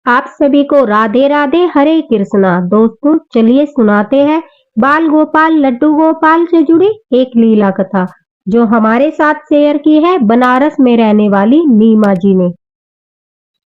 आप सभी को राधे राधे, हरे कृष्णा। दोस्तों चलिए सुनाते हैं बाल गोपाल लड्डू गोपाल से जुड़ी एक लीला कथा जो हमारे साथ शेयर की है बनारस में रहने वाली नीमा जी ने।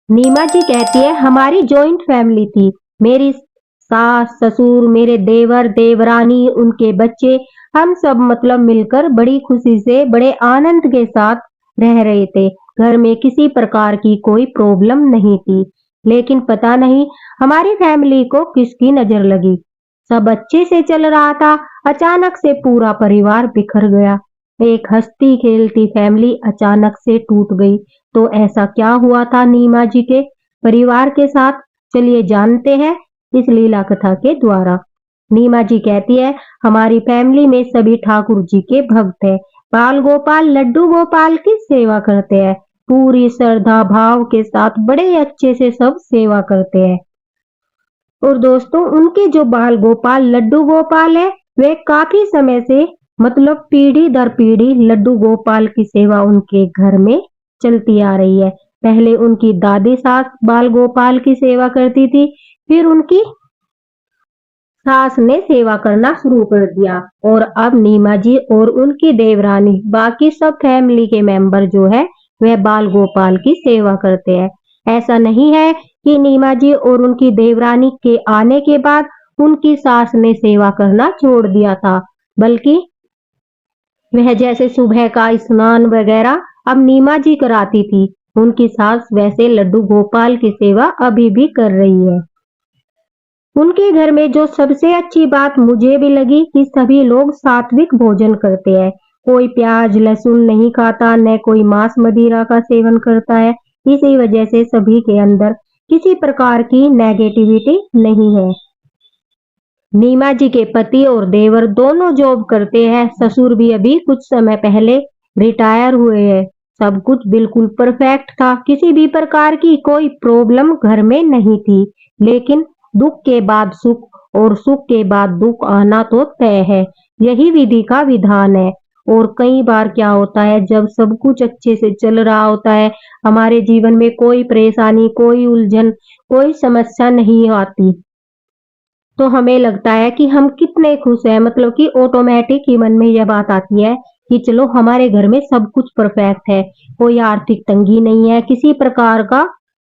नीमा जी कहती है हमारी जॉइंट फैमिली थी। मेरी सास ससुर, मेरे देवर देवरानी, उनके बच्चे, हम सब मतलब मिलकर बड़ी खुशी से बड़े आनंद के साथ रह रहे थे। घर में किसी प्रकार की कोई प्रॉब्लम नहीं थी। लेकिन पता नहीं हमारी फैमिली को किसकी नजर लगी। सब अच्छे से चल रहा था, अचानक से पूरा परिवार बिखर गया। एक हंसती खेलती फैमिली अचानक से टूट गई। तो ऐसा क्या हुआ था नीमा जी के परिवार के साथ, चलिए जानते हैं इस लीला कथा के द्वारा। नीमा जी कहती है हमारी फैमिली में सभी ठाकुर जी के भक्त हैं। बाल गोपाल लड्डू गोपाल की सेवा करते हैं। पूरी श्रद्धा भाव के साथ बड़े अच्छे से सब सेवा करते हैं। और दोस्तों उनके जो बाल गोपाल लड्डू गोपाल है वे काफी समय से मतलब पीढ़ी दर पीढ़ी लड्डू गोपाल की सेवा उनके घर में चलती आ रही है। पहले उनकी दादी सास बाल गोपाल की सेवा करती थी, फिर उनकी सास ने सेवा करना शुरू कर दिया और अब नीमा जी और उनकी देवरानी बाकी सब फैमिली के मेंबर जो है वह बाल गोपाल की सेवा करते हैं। ऐसा नहीं है कि नीमा जी और उनकी देवरानी के आने के बाद उनकी सास ने सेवा करना छोड़ दिया था, बल्कि वह जैसे सुबह का स्नान वगैरह अब नीमा जी कराती थी, उनकी सास वैसे लड्डू गोपाल की सेवा अभी भी कर रही है। उनके घर में जो सबसे अच्छी बात मुझे भी लगी कि सभी लोग सात्विक भोजन करते हैं। कोई प्याज लहसुन नहीं खाता, न कोई मांस मदिरा का सेवन करता है। इसी वजह से सभी के अंदर किसी प्रकार की नेगेटिविटी नहीं है। नीमा जी के पति और देवर दोनों जॉब करते हैं। ससुर भी अभी कुछ समय पहले रिटायर हुए हैं। सब कुछ बिल्कुल परफेक्ट था, किसी भी प्रकार की कोई प्रॉब्लम घर में नहीं थी। लेकिन दुख के बाद सुख और सुख के बाद दुख आना तो तय है, यही विधि का विधान है। और कई बार क्या होता है जब सब कुछ अच्छे से चल रहा होता है, हमारे जीवन में कोई परेशानी, कोई उलझन, कोई समस्या नहीं आती, तो हमें लगता है कि हम कितने खुश हैं। मतलब कि ऑटोमेटिक ही मन में यह बात आती है कि चलो हमारे घर में सब कुछ परफेक्ट है, कोई आर्थिक तंगी नहीं है, किसी प्रकार का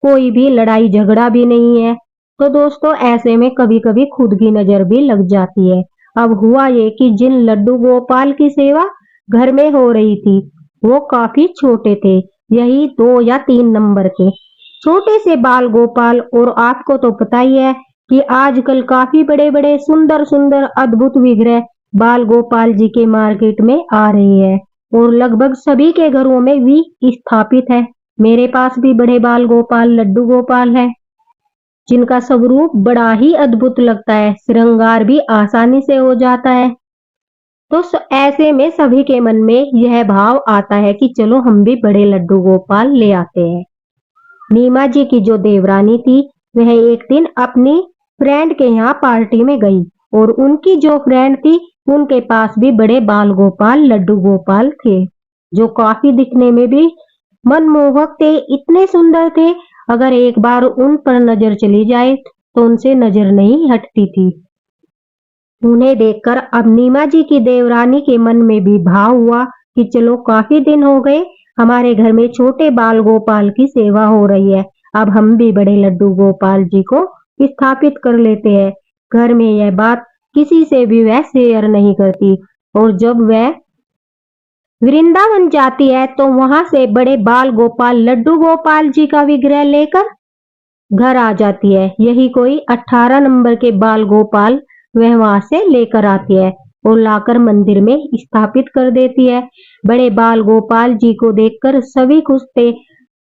कोई भी लड़ाई झगड़ा भी नहीं है। तो दोस्तों ऐसे में कभी कभी खुद की नजर भी लग जाती है। अब हुआ ये कि जिन लड्डू गोपाल की सेवा घर में हो रही थी वो काफी छोटे थे, यही 2 या 3 नंबर के छोटे से बाल गोपाल। और आपको तो पता ही है कि आजकल काफी बड़े बड़े सुंदर सुंदर अद्भुत विग्रह बाल गोपाल जी के मार्केट में आ रही है और लगभग सभी के घरों में भी स्थापित है। मेरे पास भी बड़े बाल गोपाल लड्डू गोपाल है जिनका स्वरूप बड़ा ही अद्भुत लगता है, श्रृंगार भी आसानी से हो जाता है। तो ऐसे में सभी के मन में यह भाव आता है कि चलो हम भी बड़े लड्डू गोपाल ले आते हैं। नीमा जी की जो देवरानी थी वह एक दिन अपनी फ्रेंड के यहाँ पार्टी में गई और उनकी जो फ्रेंड थी उनके पास भी बड़े बाल गोपाल लड्डू गोपाल थे जो काफी दिखने में भी मनमोहक थे, इतने सुंदर थे। अगर एक बार उन पर नजर चली जाए तो उनसे नजर नहीं हटती थी। उन्हें देखकर अब नीमा जी की देवरानी के मन में भी भाव हुआ कि चलो काफी दिन हो गए हमारे घर में छोटे बाल गोपाल की सेवा हो रही है, अब हम भी बड़े लड्डू गोपाल जी को स्थापित कर लेते हैं। घर में यह बात किसी से भी वह शेयर नहीं करती और जब वह वृंदावन जाती है तो वहां से बड़े बाल गोपाल लड्डू गोपाल जी का विग्रह लेकर घर आ जाती है। यही कोई 18 नंबर के बाल गोपाल वह वहां से लेकर आती है और लाकर मंदिर में स्थापित कर देती है। बड़े बाल गोपाल जी को देखकर सभी खुश थे।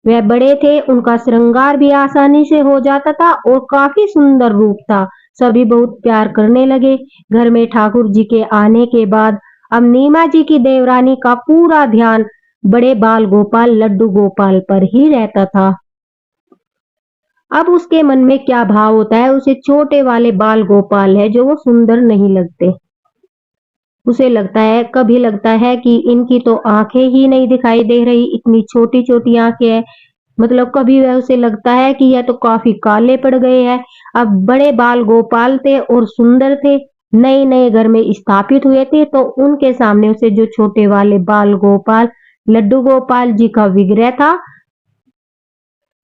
वह बड़े थे, उनका श्रृंगार भी आसानी से हो जाता था और काफी सुंदर रूप था। सभी बहुत प्यार करने लगे। घर में ठाकुर जी के आने के बाद अब नीमा जी की देवरानी का पूरा ध्यान बड़े बाल गोपाल लड्डू गोपाल पर ही रहता था। अब उसके मन में क्या भाव होता है, उसे छोटे वाले बाल गोपाल है जो वो सुंदर नहीं लगते। उसे लगता है, कभी लगता है कि इनकी तो आंखें ही नहीं दिखाई दे रही, इतनी छोटी छोटी आंखें हैं, मतलब कभी वह उसे लगता है कि यह तो काफी काले पड़ गए हैं। अब बड़े बाल गोपाल थे और सुंदर थे, नए नए घर में स्थापित हुए थे, तो उनके सामने उसे जो छोटे वाले बाल गोपाल लड्डू गोपाल जी का विग्रह था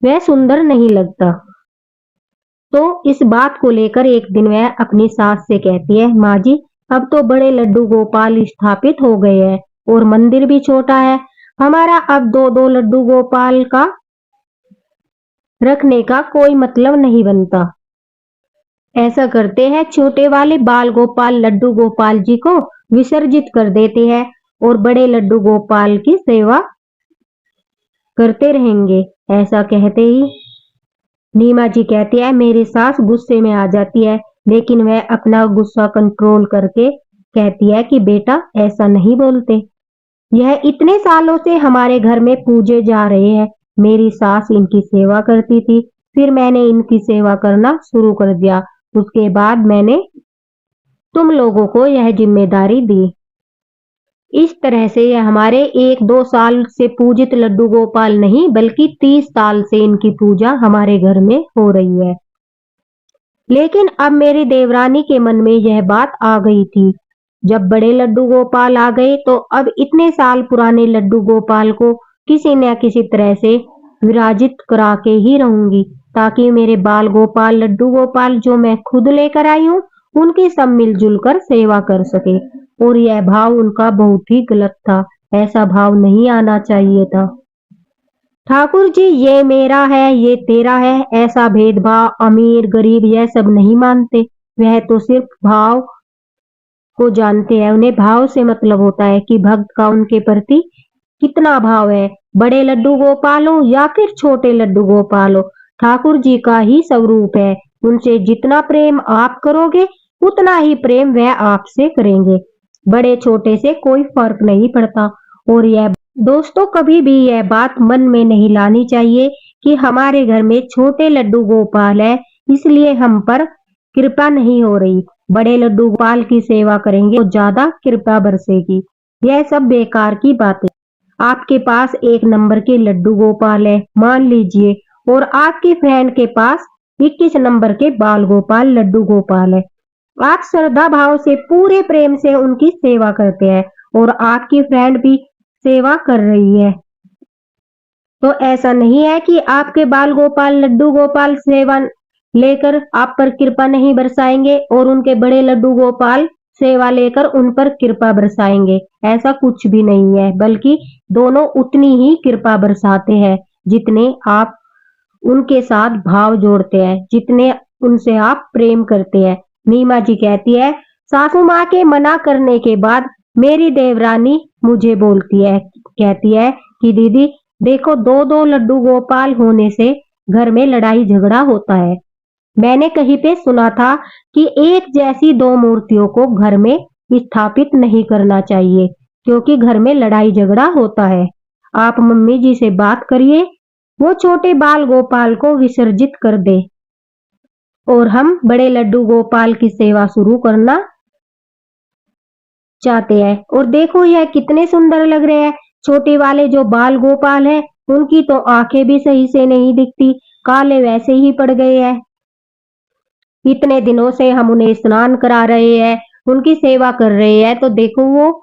वह सुंदर नहीं लगता। तो इस बात को लेकर एक दिन वह अपनी सास से कहती है, माँ जी अब तो बड़े लड्डू गोपाल स्थापित हो गए हैं और मंदिर भी छोटा है, हमारा अब दो दो लड्डू गोपाल का रखने का कोई मतलब नहीं बनता। ऐसा करते हैं, छोटे वाले बाल गोपाल लड्डू गोपाल जी को विसर्जित कर देते हैं और बड़े लड्डू गोपाल की सेवा करते रहेंगे। ऐसा कहते ही नीमा जी कहती है, मेरी सास गुस्से में आ जाती है, लेकिन वह अपना गुस्सा कंट्रोल करके कहती है कि बेटा ऐसा नहीं बोलते, यह इतने सालों से हमारे घर में पूजे जा रहे हैं। मेरी सास इनकी सेवा करती थी, फिर मैंने इनकी सेवा करना शुरू कर दिया, उसके बाद मैंने तुम लोगों को यह जिम्मेदारी दी। इस तरह से यह हमारे 1-2 साल से पूजित लड्डू गोपाल नहीं बल्कि 30 साल से इनकी पूजा हमारे घर में हो रही है। लेकिन अब मेरी देवरानी के मन में यह बात आ गई थी, जब बड़े लड्डू गोपाल आ गए तो अब इतने साल पुराने लड्डू गोपाल को किसी न किसी तरह से विराजित करा के ही रहूंगी, ताकि मेरे बाल गोपाल लड्डू गोपाल जो मैं खुद लेकर आई हूँ उनकी सब मिलजुल कर सेवा कर सके। और यह भाव उनका बहुत ही गलत था, ऐसा भाव नहीं आना चाहिए था। ठाकुर जी ये मेरा है ये तेरा है ऐसा भेदभाव अमीर गरीब यह सब नहीं मानते, वह तो सिर्फ भाव को जानते हैं। उन्हें भाव से मतलब होता है कि भक्त का उनके प्रति कितना भाव है, बड़े लड्डू गोपाल हो या फिर छोटे लड्डू गोपाल हो, ठाकुर जी का ही स्वरूप है। उनसे जितना प्रेम आप करोगे उतना ही प्रेम वह आपसे करेंगे, बड़े छोटे से कोई फर्क नहीं पड़ता। और यह दोस्तों कभी भी यह बात मन में नहीं लानी चाहिए कि हमारे घर में छोटे लड्डू गोपाल है इसलिए हम पर कृपा नहीं हो रही, बड़े लड्डू गोपाल की सेवा करेंगे तो ज्यादा कृपा बरसेगी। यह सब बेकार की बातें। आपके पास 1 नंबर के लड्डू गोपाल है मान लीजिए, और आपकी फ्रेंड के पास 21 नंबर के बाल गोपाल लड्डू गोपाल है। आप श्रद्धा भाव से पूरे प्रेम से उनकी सेवा करते हैं और आपकी फ्रेंड भी सेवा कर रही है, तो ऐसा नहीं है कि आपके बाल गोपाल लड्डू गोपाल सेवा लेकर आप पर कृपा नहीं बरसाएंगे और उनके बड़े लड्डू गोपाल सेवा लेकर उन पर कृपा बरसाएंगे। ऐसा कुछ भी नहीं है, बल्कि दोनों उतनी ही कृपा बरसाते हैं जितने आप उनके साथ भाव जोड़ते हैं, जितने उनसे आप प्रेम करते हैं। नीमा जी कहती है, सासू माँ के मना करने के बाद मेरी देवरानी मुझे बोलती है, कहती है कि दीदी देखो दो दो लड्डू गोपाल होने से घर में लड़ाई झगड़ा होता है। मैंने कहीं पे सुना था कि एक जैसी 2 मूर्तियों को घर में स्थापित नहीं करना चाहिए, क्योंकि घर में लड़ाई झगड़ा होता है। आप मम्मी जी से बात करिए, वो छोटे बाल गोपाल को विसर्जित कर दे और हम बड़े लड्डू गोपाल की सेवा शुरू करना चाहते हैं। और देखो यह कितने सुंदर लग रहे हैं, छोटे वाले जो बाल गोपाल है उनकी तो आंखें भी सही से नहीं दिखती, काले वैसे ही पड़ गए हैं। इतने दिनों से हम उन्हें स्नान करा रहे हैं, उनकी सेवा कर रहे हैं, तो देखो वो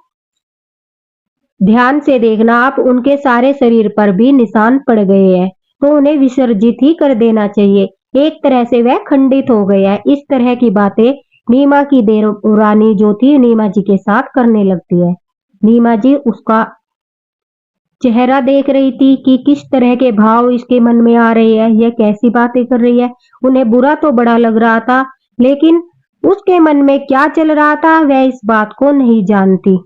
ध्यान से देखना आप, उनके सारे शरीर पर भी निशान पड़ गए हैं, तो उन्हें विसर्जित ही कर देना चाहिए। एक तरह से वह खंडित हो गया है। इस तरह की बातें नीमा की देवरानी जो थी नीमा जी के साथ करने लगती है। नीमा जी उसका चेहरा देख रही थी कि किस तरह के भाव इसके मन में आ रहे हैं, यह कैसी बातें कर रही है। उन्हें बुरा तो बड़ा लग रहा था, लेकिन उसके मन में क्या चल रहा था वह इस बात को नहीं जानती।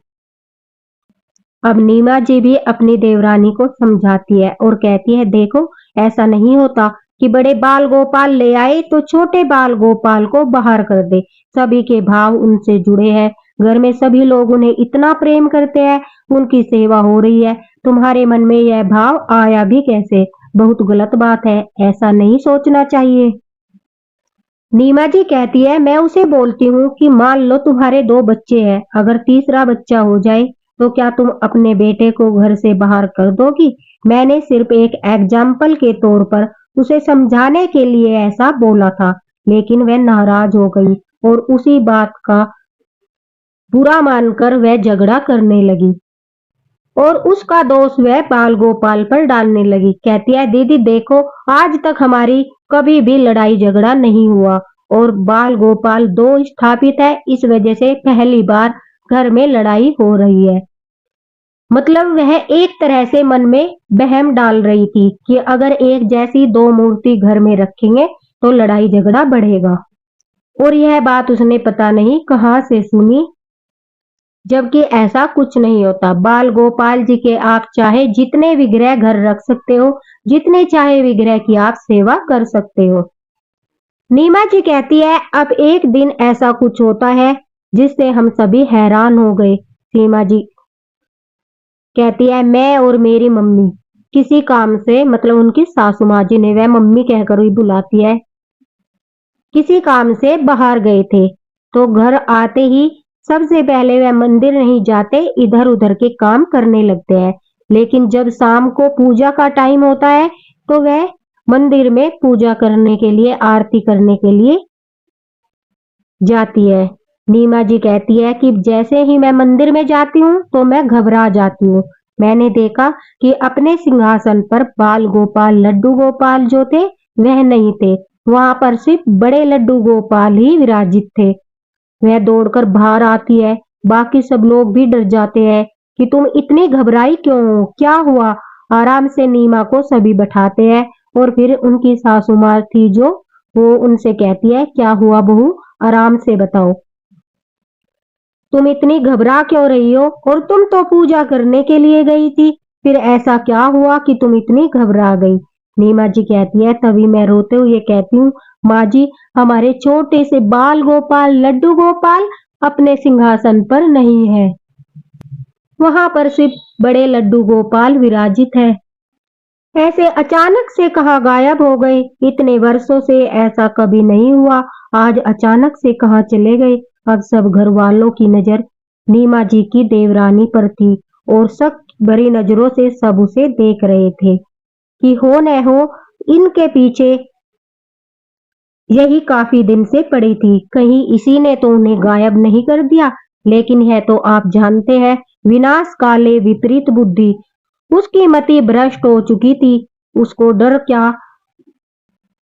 अब नीमा जी भी अपनी देवरानी को समझाती है और कहती है, देखो ऐसा नहीं होता कि बड़े बाल गोपाल ले आए तो छोटे बाल गोपाल को बाहर कर दे। सभी के भाव उनसे जुड़े हैं, घर में सभी लोग उन्हें इतना प्रेम करते हैं, उनकी सेवा हो रही है, तुम्हारे मन में यह भाव आया भी कैसे? बहुत गलत बात है, ऐसा नहीं सोचना चाहिए। नीमा जी कहती है, मैं उसे बोलती हूँ कि मान लो तुम्हारे 2 बच्चे हैं, अगर तीसरा बच्चा हो जाए तो क्या तुम अपने बेटे को घर से बाहर कर दोगी? मैंने सिर्फ एक एग्जाम्पल के तौर पर उसे समझाने के लिए ऐसा बोला था, लेकिन वह नाराज हो गई और उसी बात का बुरा मानकर वह झगड़ा करने लगी और उसका दोष वह बाल गोपाल पर डालने लगी। कहती है, दीदी देखो, आज तक हमारी कभी भी लड़ाई झगड़ा नहीं हुआ और बाल गोपाल दो स्थापित है, इस वजह से पहली बार घर में लड़ाई हो रही है। मतलब वह एक तरह से मन में बहम डाल रही थी कि अगर एक जैसी दो मूर्ति घर में रखेंगे तो लड़ाई झगड़ा बढ़ेगा। और यह बात उसने पता नहीं कहां से सुनी, जबकि ऐसा कुछ नहीं होता। बाल गोपाल जी के आप चाहे जितने विग्रह घर रख सकते हो, जितने चाहे विग्रह की आप सेवा कर सकते हो। नीमा जी कहती है, अब एक दिन ऐसा कुछ होता है जिससे हम सभी हैरान हो गए। सीमा जी कहती है, मैं और मेरी मम्मी किसी काम से, मतलब उनकी सासू माँ जी ने, वह मम्मी कहकर ही बुलाती है, किसी काम से बाहर गए थे। तो घर आते ही सबसे पहले वह मंदिर नहीं जाते, इधर उधर के काम करने लगते हैं। लेकिन जब शाम को पूजा का टाइम होता है तो वह मंदिर में पूजा करने के लिए, आरती करने के लिए जाती है। नीमा जी कहती है कि जैसे ही मैं मंदिर में जाती हूँ तो मैं घबरा जाती हूँ। मैंने देखा कि अपने सिंहासन पर बाल गोपाल, लड्डू गोपाल जो थे वह नहीं थे, वहां पर सिर्फ बड़े लड्डू गोपाल ही विराजित थे। वह दौड़कर बाहर आती है, बाकी सब लोग भी डर जाते हैं कि तुम इतनी घबराई क्यों हो, क्या हुआ। आराम से नीमा को सभी बैठाते हैं और फिर उनकी सासू माँ थी जो, वो उनसे कहती है, क्या हुआ बहू, आराम से बताओ, तुम इतनी घबरा क्यों रही हो, और तुम तो पूजा करने के लिए गई थी, फिर ऐसा क्या हुआ कि तुम इतनी घबरा गई। नीमा जी कहती है, तभी मैं रोते हुए कहती हूँ, माँ जी, हमारे छोटे से बाल गोपाल, लड्डू गोपाल अपने सिंहासन पर नहीं है, वहां पर सिर्फ बड़े लड्डू गोपाल विराजित है। ऐसे अचानक से कहाँ गायब हो गए, इतने वर्षों से ऐसा कभी नहीं हुआ, आज अचानक से कहाँ चले गए। अब सब घर वालों की नजर नीमा जी की देवरानी पर थी और सख्त भरी नजरों से सब उसे देख रहे थे कि हो न हो इनके पीछे यही काफी दिन से पड़ी थी, कहीं इसी ने तो उन्हें गायब नहीं कर दिया। लेकिन यह तो आप जानते हैं, विनाश काले विपरीत बुद्धि, उसकी मति भ्रष्ट हो चुकी थी। उसको डर क्या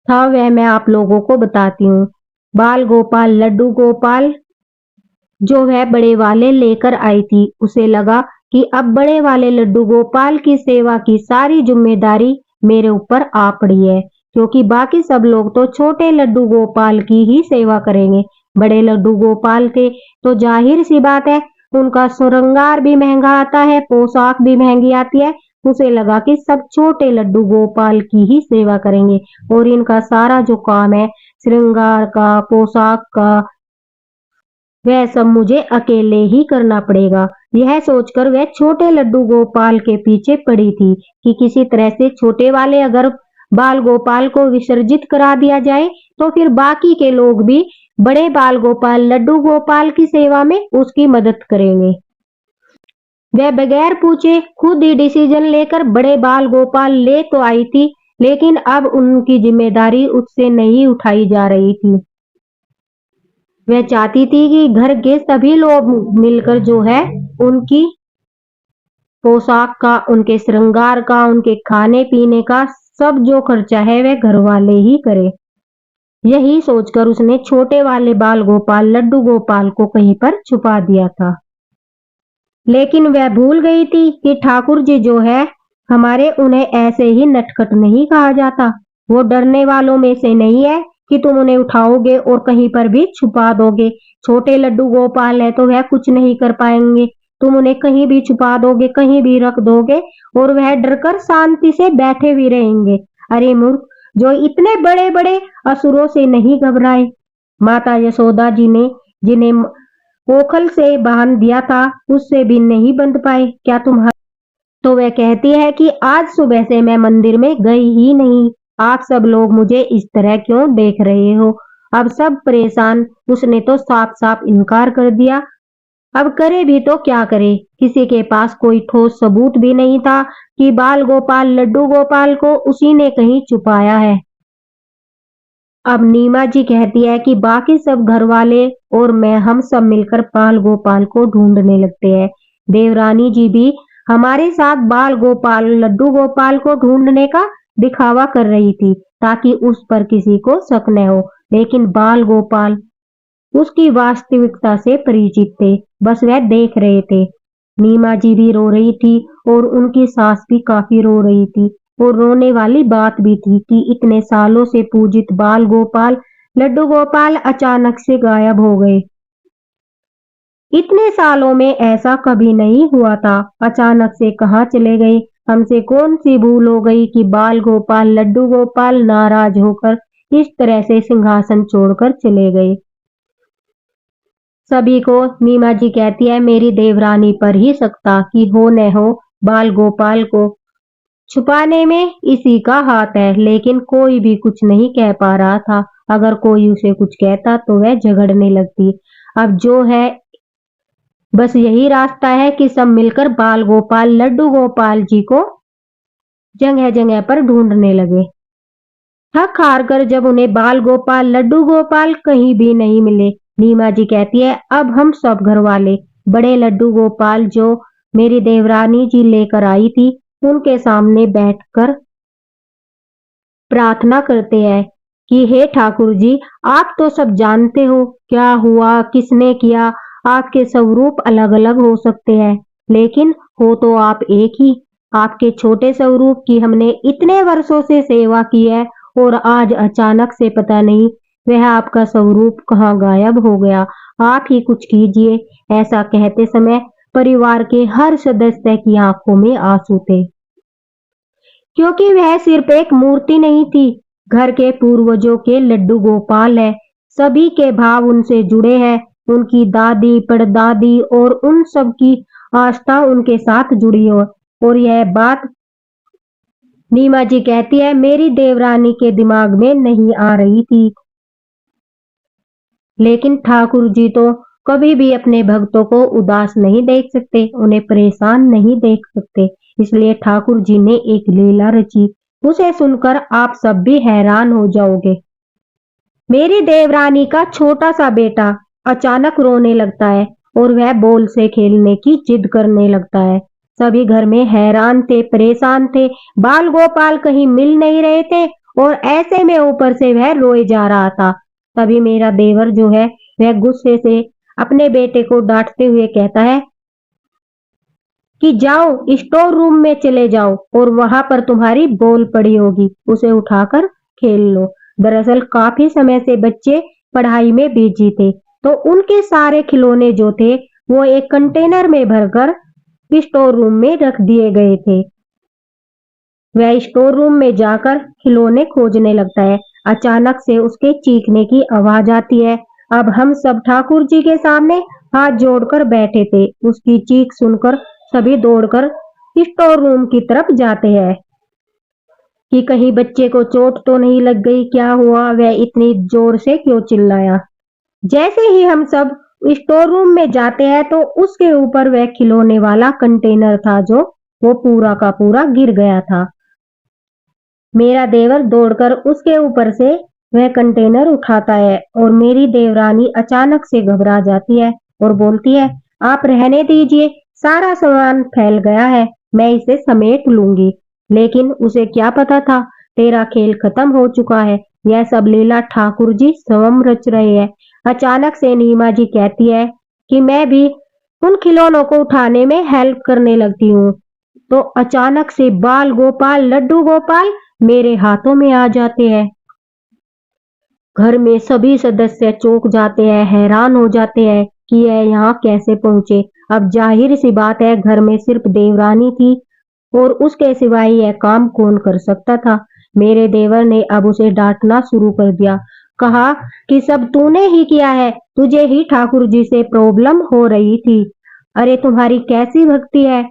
था वह मैं आप लोगों को बताती हूँ। बाल गोपाल, लड्डू गोपाल जो वह बड़े वाले लेकर आई थी, उसे लगा कि अब बड़े वाले लड्डू गोपाल की सेवा की सारी जिम्मेदारी मेरे ऊपर आ पड़ी है, क्योंकि बाकी सब लोग तो छोटे लड्डू गोपाल की ही सेवा करेंगे। बड़े लड्डू गोपाल के तो जाहिर सी बात है, उनका श्रृंगार भी महंगा आता है, पोशाक भी महंगी आती है। उसे लगा कि सब छोटे लड्डू गोपाल की ही सेवा करेंगे और इनका सारा जो काम है, श्रृंगार का, पोशाक का, वह सब मुझे अकेले ही करना पड़ेगा। यह सोचकर वह छोटे लड्डू गोपाल के पीछे पड़ी थी कि किसी तरह से छोटे वाले अगर बाल गोपाल को विसर्जित करा दिया जाए तो फिर बाकी के लोग भी बड़े बाल गोपाल, लड्डू गोपाल की सेवा में उसकी मदद करेंगे। वह बगैर पूछे खुद ही डिसीजन लेकर बड़े बाल गोपाल ले तो आई थी, लेकिन अब उनकी जिम्मेदारी उससे नहीं उठाई जा रही थी। वह चाहती थी कि घर के सभी लोग मिलकर जो है उनकी पोशाक का, उनके श्रृंगार का, उनके खाने पीने का सब जो खर्चा है वह घर वाले ही करे। यही सोचकर उसने छोटे वाले बाल गोपाल, लड्डू गोपाल को कहीं पर छुपा दिया था। लेकिन वह भूल गई थी कि ठाकुर जी जो है हमारे, उन्हें ऐसे ही नटखट नहीं कहा जाता। वो डरने वालों में से नहीं है कि तुम उन्हें उठाओगे और कहीं पर भी छुपा दोगे। छोटे लड्डू गोपाल है तो वह कुछ नहीं कर पाएंगे, तुम उन्हें कहीं भी छुपा दोगे, कहीं भी रख दोगे और वह डरकर शांति से बैठे भी रहेंगे। अरे मूर्ख, जो इतने बड़े बड़े असुरों से नहीं घबराए। माता यशोदा जी ने जिन्हें ओखल से बांध दिया था उससे भी नहीं बंध पाए क्या तुम। तो वह कहती है कि आज सुबह से मैं मंदिर में गई ही नहीं, आप सब लोग मुझे इस तरह क्यों देख रहे हो। अब सब परेशान, उसने तो साफ साफ इनकार कर दिया। अब करे भी तो क्या करे, किसी के पास कोई ठोस सबूत भी नहीं था कि बाल गोपाल लड्डू गोपाल को उसी ने कहीं छुपाया है। अब नीमा जी कहती है कि बाकी सब घर वाले और मैं हम सब मिलकर बाल गोपाल को ढूंढने लगते हैं। देवरानी जी भी हमारे साथ बाल गोपाल लड्डू गोपाल को ढूंढने का दिखावा कर रही थी ताकि उस पर किसी को शक न हो। लेकिन बाल गोपाल उसकी वास्तविकता से परिचित थे, बस वह देख रहे थे। नीमा जी भी रो रही थी और उनकी सास भी काफी रो रही थी। और रोने वाली बात भी थी कि इतने सालों से पूजित बाल गोपाल लड्डू गोपाल अचानक से गायब हो गए। इतने सालों में ऐसा कभी नहीं हुआ था। अचानक से कहाँ चले गए? हमसे कौन सी भूल हो गई कि बाल गोपाल लड्डू गोपाल नाराज होकर इस तरह से सिंहासन छोड़कर चले गए। सभी को नीमा जी कहती है मेरी देवरानी पर ही शक था कि हो न हो बाल गोपाल को छुपाने में इसी का हाथ है। लेकिन कोई भी कुछ नहीं कह पा रहा था। अगर कोई उसे कुछ कहता तो वह झगड़ने लगती। अब जो है बस यही रास्ता है कि सब मिलकर बाल गोपाल लड्डू गोपाल जी को जगह जगह पर ढूंढने लगे। थक हार कर जब उन्हें बाल गोपाल लड्डू गोपाल कहीं भी नहीं मिले, नीमा जी कहती है अब हम सब घर वाले बड़े लड्डू गोपाल जो मेरी देवरानी जी लेकर आई थी उनके सामने बैठकर प्रार्थना करते हैं कि हे ठाकुर जी, आप तो सब जानते हो क्या हुआ, किसने किया। आपके स्वरूप अलग अलग हो सकते हैं लेकिन हो तो आप एक ही। आपके छोटे स्वरूप की हमने इतने वर्षों से सेवा की है और आज अचानक से पता नहीं वह आपका स्वरूप कहाँ गायब हो गया। आप ही कुछ कीजिए। ऐसा कहते समय परिवार के हर सदस्य की आंखों में आंसू थे, क्योंकि वह सिर्फ एक मूर्ति नहीं थी, घर के पूर्वजों के लड्डू गोपाल है। सभी के भाव उनसे जुड़े हैं। उनकी दादी परदादी और उन सब की आस्था उनके साथ जुड़ी हो। और यह बात नीमा जी कहती है मेरी देवरानी के दिमाग में नहीं आ रही थी। लेकिन ठाकुर जी तो कभी भी अपने भक्तों को उदास नहीं देख सकते, उन्हें परेशान नहीं देख सकते। इसलिए ठाकुर जी ने एक लीला रची। उसे सुनकर आप सब भी हैरान हो जाओगे। मेरी देवरानी का छोटा सा बेटा अचानक रोने लगता है और वह बॉल से खेलने की जिद करने लगता है। सभी घर में हैरान थे, परेशान थे। बाल गोपाल कहीं मिल नहीं रहे थे और ऐसे में ऊपर से वह रोए जा रहा था। तभी मेरा देवर जो है वह गुस्से से अपने बेटे को डांटते हुए कहता है कि जाओ स्टोर रूम में चले जाओ और वहां पर तुम्हारी बॉल पड़ी होगी, उसे उठाकर खेल लो। दरअसल काफी समय से बच्चे पढ़ाई में बिजी थे तो उनके सारे खिलौने जो थे वो एक कंटेनर में भरकर स्टोर रूम में रख दिए गए थे। वह स्टोर रूम में जाकर खिलौने खोजने लगता है। अचानक से उसके चीखने की आवाज आती है। अब हम सब ठाकुर जी के सामने हाथ जोड़कर बैठे थे। उसकी चीख सुनकर सभी दौड़कर स्टोर रूम की तरफ जाते हैं कि कहीं बच्चे को चोट तो नहीं लग गई, क्या हुआ, वह इतनी जोर से क्यों चिल्लाया। जैसे ही हम सब स्टोर रूम में जाते हैं तो उसके ऊपर वह खिलौने वाला कंटेनर था जो वो पूरा का पूरा गिर गया था। मेरा देवर दौड़कर उसके ऊपर से वह कंटेनर उठाता है और मेरी देवरानी अचानक से घबरा जाती है और बोलती है आप रहने दीजिए, सारा सामान फैल गया है, मैं इसे समेट लूंगी। लेकिन उसे क्या पता था तेरा खेल खत्म हो चुका है। यह सब लीला ठाकुर जी स्वयं रच रहे हैं। अचानक से नीमा जी कहती है कि मैं भी उन खिलौनों को उठाने में हेल्प करने लगती हूँ। तो अचानक से बाल गोपाल लड्डू गोपाल मेरे हाथों में आ जाते हैं। घर में सभी सदस्य चौंक जाते हैं, हैरान हो जाते हैं कि यह यहाँ कैसे पहुंचे। अब जाहिर सी बात है घर में सिर्फ देवरानी थी और उसके सिवाय यह काम कौन कर सकता था। मेरे देवर ने अब उसे डांटना शुरू कर दिया। कहा कि सब तूने ही किया है, तुझे ही ठाकुर जी से प्रॉब्लम हो रही थी। अरे तुम्हारी कैसी भक्ति है,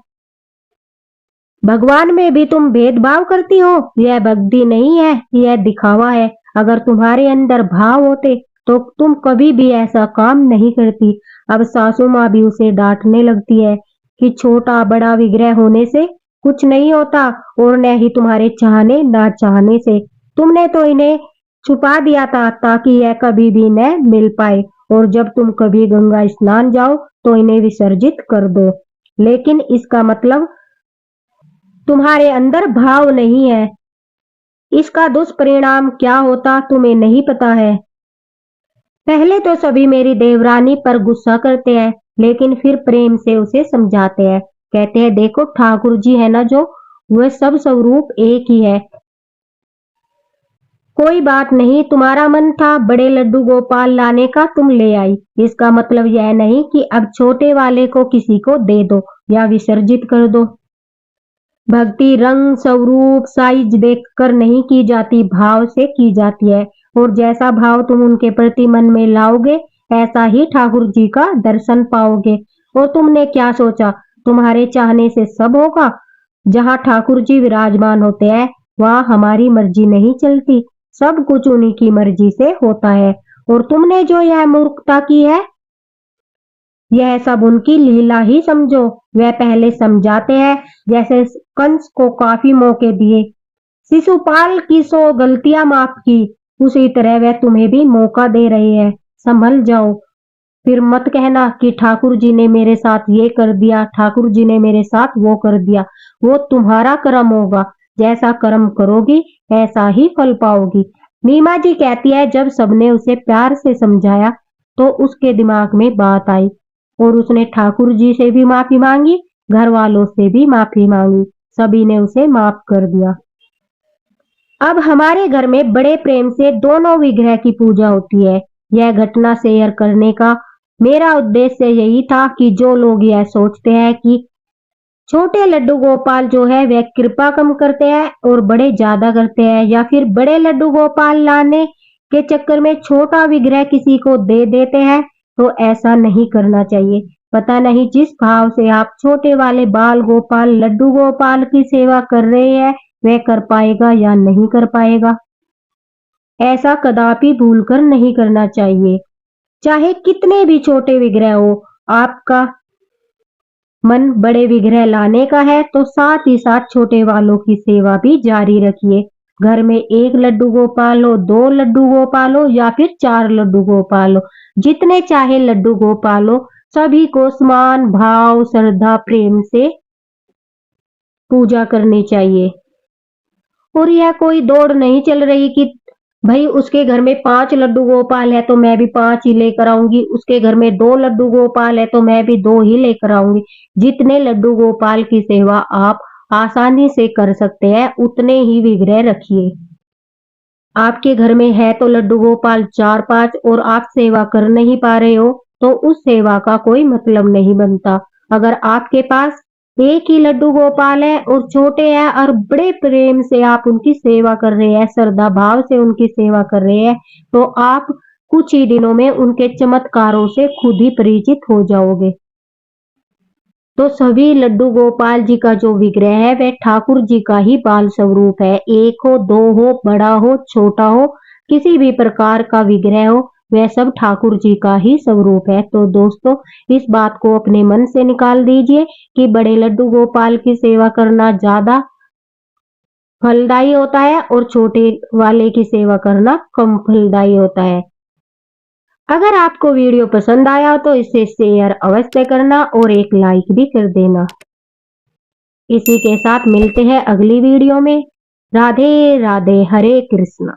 भगवान में भी तुम भेदभाव करती हो। यह भक्ति नहीं है, यह दिखावा है। अगर तुम्हारे अंदर भाव होते तो तुम कभी भी ऐसा काम नहीं करती। अब सासू माँ भी उसे डांटने लगती है कि छोटा बड़ा विग्रह होने से कुछ नहीं होता और न ही तुम्हारे चाहने ना चाहने से। तुमने तो इन्हें छुपा दिया था ताकि यह कभी भी न मिल पाए, और जब तुम कभी गंगा स्नान जाओ तो इन्हें विसर्जित कर दो। लेकिन इसका मतलब तुम्हारे अंदर भाव नहीं है। इसका दुष्परिणाम क्या होता तुम्हें नहीं पता है। पहले तो सभी मेरी देवरानी पर गुस्सा करते हैं, लेकिन फिर प्रेम से उसे समझाते हैं। कहते हैं देखो ठाकुर जी है ना, जो वह सब स्वरूप एक ही है। कोई बात नहीं, तुम्हारा मन था बड़े लड्डू गोपाल लाने का, तुम ले आई। इसका मतलब यह नहीं कि अब छोटे वाले को किसी को दे दो या विसर्जित कर दो। भक्ति रंग स्वरूप साइज देखकर नहीं की जाती, भाव से की जाती है। और जैसा भाव तुम उनके प्रति मन में लाओगे, ऐसा ही ठाकुर जी का दर्शन पाओगे। और तुमने क्या सोचा तुम्हारे चाहने से सब होगा? जहाँ ठाकुर जी विराजमान होते हैं वहाँ हमारी मर्जी नहीं चलती, सब कुछ उन्हीं की मर्जी से होता है। और तुमने जो यह मूर्खता की है, यह सब उनकी लीला ही समझो। वह पहले समझाते हैं, जैसे कंस को काफी मौके दिए, शिशुपाल की 100 गलतियां माफ की, उसी तरह वह तुम्हें भी मौका दे रहे हैं। संभल जाओ। फिर मत कहना कि ठाकुर जी ने मेरे साथ ये कर दिया, ठाकुर जी ने मेरे साथ वो कर दिया। वो तुम्हारा कर्म होगा, जैसा कर्म करोगी ऐसा ही फल पाओगी। नीमा जी कहती है जब सबने उसे प्यार से समझाया तो उसके दिमाग में बात आई और उसने ठाकुर जी से भी माफी मांगी, घर वालों से भी माफी मांगी। सभी ने उसे माफ कर दिया। अब हमारे घर में बड़े प्रेम से दोनों विग्रह की पूजा होती है। यह घटना शेयर करने का मेरा उद्देश्य यही था कि जो लोग यह सोचते हैं कि छोटे लड्डू गोपाल जो है वह कृपा कम करते हैं और बड़े ज्यादा करते हैं, या फिर बड़े लड्डू गोपाल लाने के चक्कर में छोटा विग्रह किसी को दे देते हैं, तो ऐसा नहीं करना चाहिए। पता नहीं जिस भाव से आप छोटे वाले बाल गोपाल लड्डू गोपाल की सेवा कर रहे हैं वह कर पाएगा या नहीं कर पाएगा। ऐसा कदापि भूलकर नहीं करना चाहिए। चाहे कितने भी छोटे विग्रह हो, आपका मन बड़े विग्रह लाने का है तो साथ ही साथ छोटे वालों की सेवा भी जारी रखिए। घर में 1 लड्डू गोपाल हो, 2 लड्डू गोपाल हो या फिर 4 लड्डू गोपाल हो, जितने चाहे लड्डू गोपाल हो, सभी को समान भाव श्रद्धा प्रेम से पूजा करनी चाहिए। और यह कोई दौड़ नहीं चल रही कि भाई उसके घर में 5 लड्डू गोपाल है तो मैं भी 5 ही लेकर आऊंगी, उसके घर में 2 लड्डू गोपाल है तो मैं भी 2 ही लेकर आऊंगी। जितने लड्डू गोपाल की सेवा आप आसानी से कर सकते हैं उतने ही विग्रह रखिए। आपके घर में है तो लड्डू गोपाल 4-5 और आप सेवा कर नहीं पा रहे हो तो उस सेवा का कोई मतलब नहीं बनता। अगर आपके पास एक ही लड्डू गोपाल है और छोटे हैं और बड़े प्रेम से आप उनकी सेवा कर रहे हैं, श्रद्धा भाव से उनकी सेवा कर रहे हैं, तो आप कुछ ही दिनों में उनके चमत्कारों से खुद ही परिचित हो जाओगे। तो सभी लड्डू गोपाल जी का जो विग्रह है वह ठाकुर जी का ही बाल स्वरूप है। 1 हो, 2 हो, बड़ा हो, छोटा हो, किसी भी प्रकार का विग्रह हो, वह सब ठाकुर जी का ही स्वरूप है। तो दोस्तों इस बात को अपने मन से निकाल दीजिए कि बड़े लड्डू गोपाल की सेवा करना ज्यादा फलदायी होता है और छोटे वाले की सेवा करना कम फलदायी होता है। अगर आपको वीडियो पसंद आया हो तो इसे शेयर अवश्य करना और एक लाइक भी कर देना। इसी के साथ मिलते हैं अगली वीडियो में। राधे राधे, हरे कृष्णा।